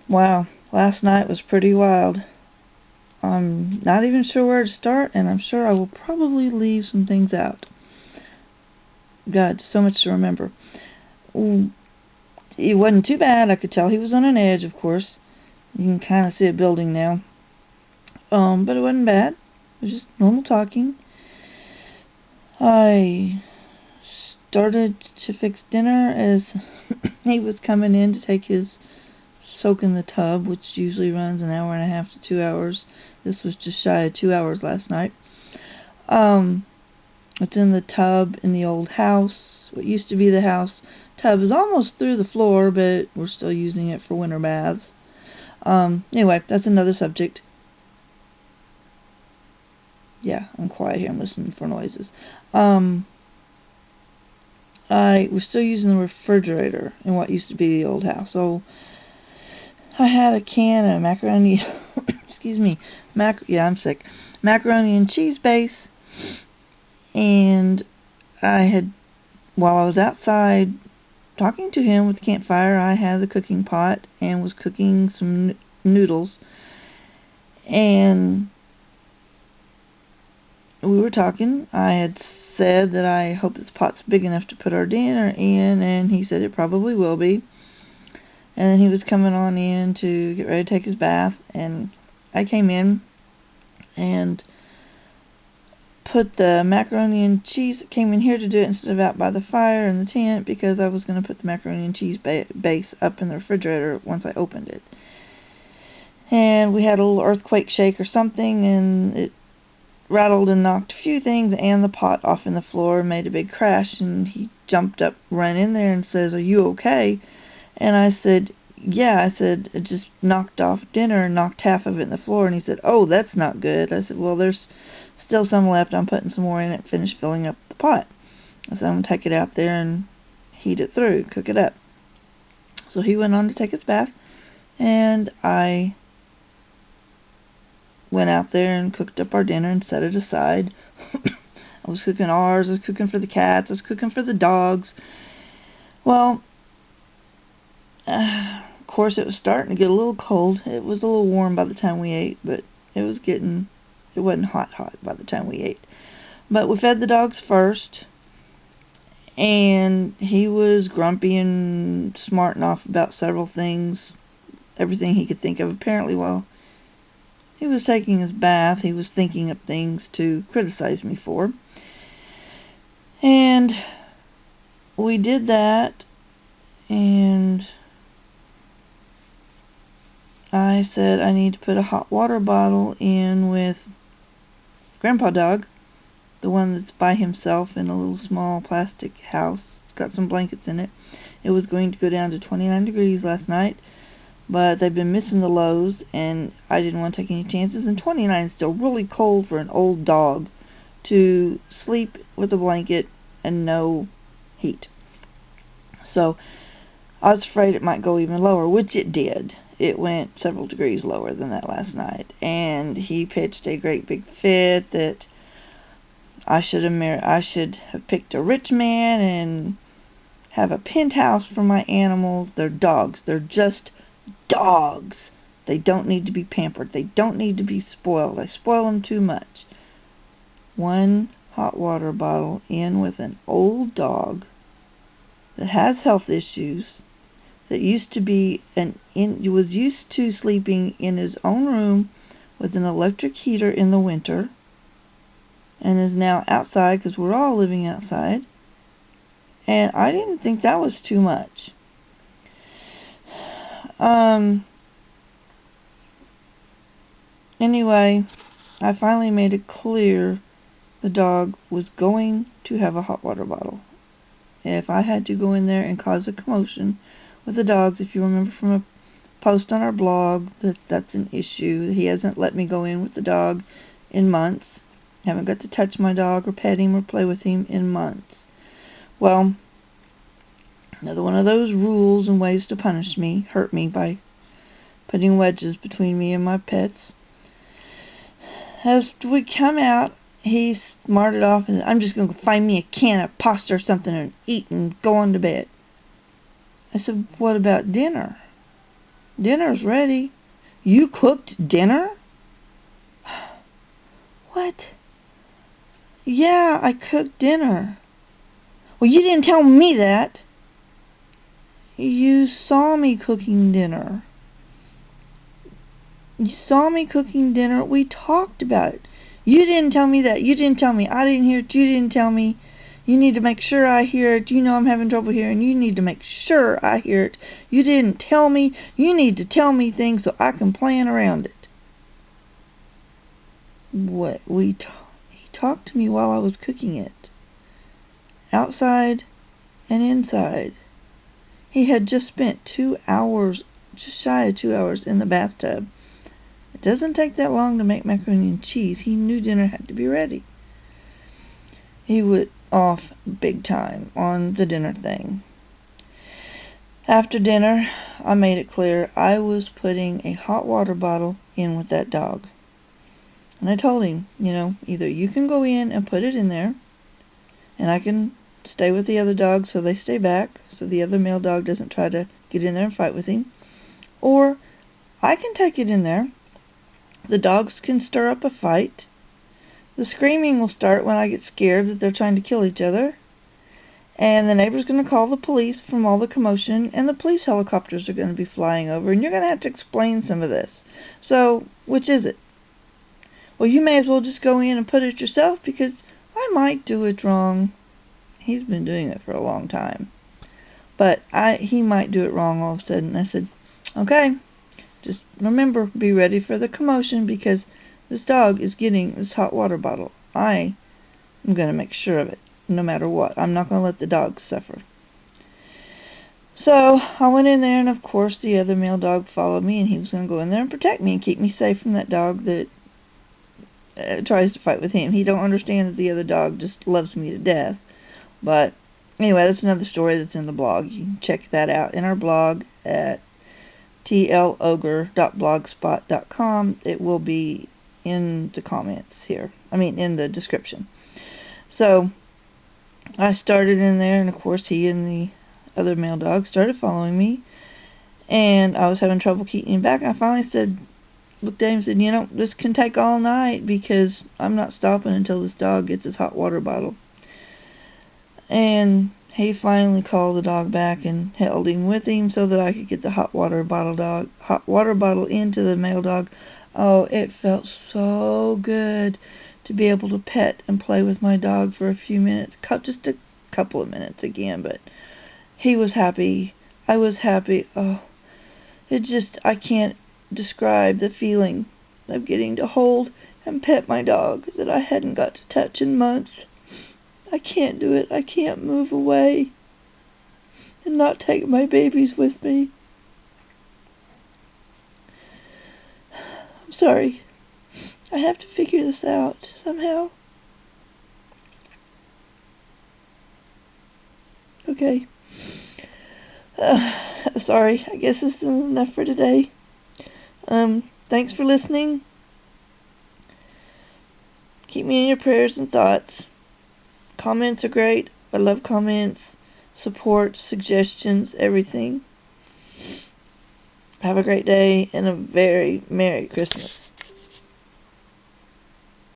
Wow, last night was pretty wild. I'm not even sure where to start, and I'm sure I will probably leave some things out. God, so much to remember. It wasn't too bad. I could tell he was on an edge, of course. You can kind of see it building now. But it wasn't bad. It was just normal talking. I started to fix dinner as he was coming in to take his soak in the tub, which usually runs an hour and a half to 2 hours. This was just shy of 2 hours last night. It's in the tub in the old house. What used to be the house tub is almost through the floor, but we're still using it for winter baths. Anyway, that's another subject. Yeah, I'm quiet here. I'm listening for noises. We're still using the refrigerator in what used to be the old house. So I had a can of macaroni. Excuse me. Yeah, I'm sick. Macaroni and cheese base, and while I was outside talking to him with the campfire, I had the cooking pot and was cooking some noodles, and we were talking. I had said that I hope this pot's big enough to put our dinner in, and he said it probably will be. And then he was coming on in to get ready to take his bath, and I came in and put the macaroni and cheese. Came in here to do it instead of out by the fire in the tent, because I was going to put the macaroni and cheese base up in the refrigerator once I opened it. And we had a little earthquake shake or something, and it rattled and knocked a few things and the pot off in the floor and made a big crash. And he jumped up, ran in there, and says, "Are you okay?" And I said, "Yeah." I said, "It just knocked off dinner and knocked half of it in the floor." And he said, "Oh, that's not good." I said, "Well, there's still some left. I'm putting some more in it, finish filling up the pot." I said, "I'm going to take it out there and heat it through, cook it up." So he went on to take his bath, and I went out there and cooked up our dinner and set it aside. I was cooking ours, I was cooking for the cats, I was cooking for the dogs. Well, of course it was starting to get a little cold. It was a little warm by the time we ate, but it wasn't hot by the time we ate. But we fed the dogs first, and he was grumpy and smarting off about several things, everything he could think of. Apparently, while he was taking his bath, he was thinking of things to criticize me for. And we did that, and I said I need to put a hot water bottle in with Grandpa Dog, the one that's by himself in a little small plastic house. It's got some blankets in it. It was going to go down to 29 degrees last night, but they've been missing the lows, and I didn't want to take any chances. And 29 is still really cold for an old dog to sleep with a blanket and no heat. So I was afraid it might go even lower, which it did. It went several degrees lower than that last night, and he pitched a great big fit that I should have picked a rich man and have a penthouse for my animals. They're dogs. They're just dogs. They don't need to be pampered. They don't need to be spoiled. I spoil them too much. One hot water bottle in with an old dog that has health issues, that was used to sleeping in his own room with an electric heater in the winter, and is now outside because we're all living outside. And I didn't think that was too much. Anyway, I finally made it clear the dog was going to have a hot water bottle. If I had to go in there and cause a commotion with the dogs, if you remember from a post on our blog, that's an issue. He hasn't let me go in with the dog in months. Haven't got to touch my dog or pet him or play with him in months. Well, another one of those rules and ways to punish me, hurt me by putting wedges between me and my pets. As we come out, he smarted off and said, "I'm just going to find me a can of pasta or something and eat and go on to bed." I said, "What about dinner?" Dinner's ready. You cooked dinner? What? Yeah, I cooked dinner. Well, you didn't tell me that. You saw me cooking dinner. You saw me cooking dinner. We talked about it. You didn't tell me that. You didn't tell me. I didn't hear it. You didn't tell me. You need to make sure I hear it. You know I'm having trouble hearing. You need to make sure I hear it. You didn't tell me. You need to tell me things so I can plan around it. What? He talked to me while I was cooking it. Outside and inside. He had just spent 2 hours, just shy of 2 hours, in the bathtub. It doesn't take that long to make macaroni and cheese. He knew dinner had to be ready. He went off big time on the dinner thing. After dinner, I made it clear I was putting a hot water bottle in with that dog. And I told him, either you can go in and put it in there, and I can stay with the other dog so they stay back, so the other male dog doesn't try to get in there and fight with him, or I can take it in there. The dogs can stir up a fight. The screaming will start when I get scared that they're trying to kill each other. And the neighbor's going to call the police from all the commotion, and the police helicopters are going to be flying over, and you're going to have to explain some of this. So, which is it? Well, you may as well just go in and put it yourself, because I might do it wrong. He's been doing it for a long time. But he might do it wrong all of a sudden. I said, okay, just remember, be ready for the commotion, because this dog is getting this hot water bottle. I am going to make sure of it, no matter what. I'm not going to let the dog suffer. So I went in there, and of course the other male dog followed me, and he was going to go in there and protect me and keep me safe from that dog that tries to fight with him. He don't understand that the other dog just loves me to death. But anyway, that's another story that's in the blog. You can check that out in our blog at tlogre.blogspot.com. It will be in the comments here. In the description. So I started in there, and of course he and the other male dog started following me, and I was having trouble keeping him back. I finally looked at him and said, this can take all night, because I'm not stopping until this dog gets his hot water bottle. And he finally called the dog back and held him with him so that I could get the hot water bottle into the male dog. Oh, it felt so good to be able to pet and play with my dog for a few minutes, just a couple of minutes again, but he was happy. I was happy. Oh, I can't describe the feeling of getting to hold and pet my dog that I hadn't got to touch in months. I can't do it. I can't move away and not take my babies with me. I'm sorry. I have to figure this out somehow. Okay. Sorry. I guess this is enough for today. Thanks for listening. Keep me in your prayers and thoughts. Comments are great. I love comments, support, suggestions, everything. Have a great day and a very Merry Christmas.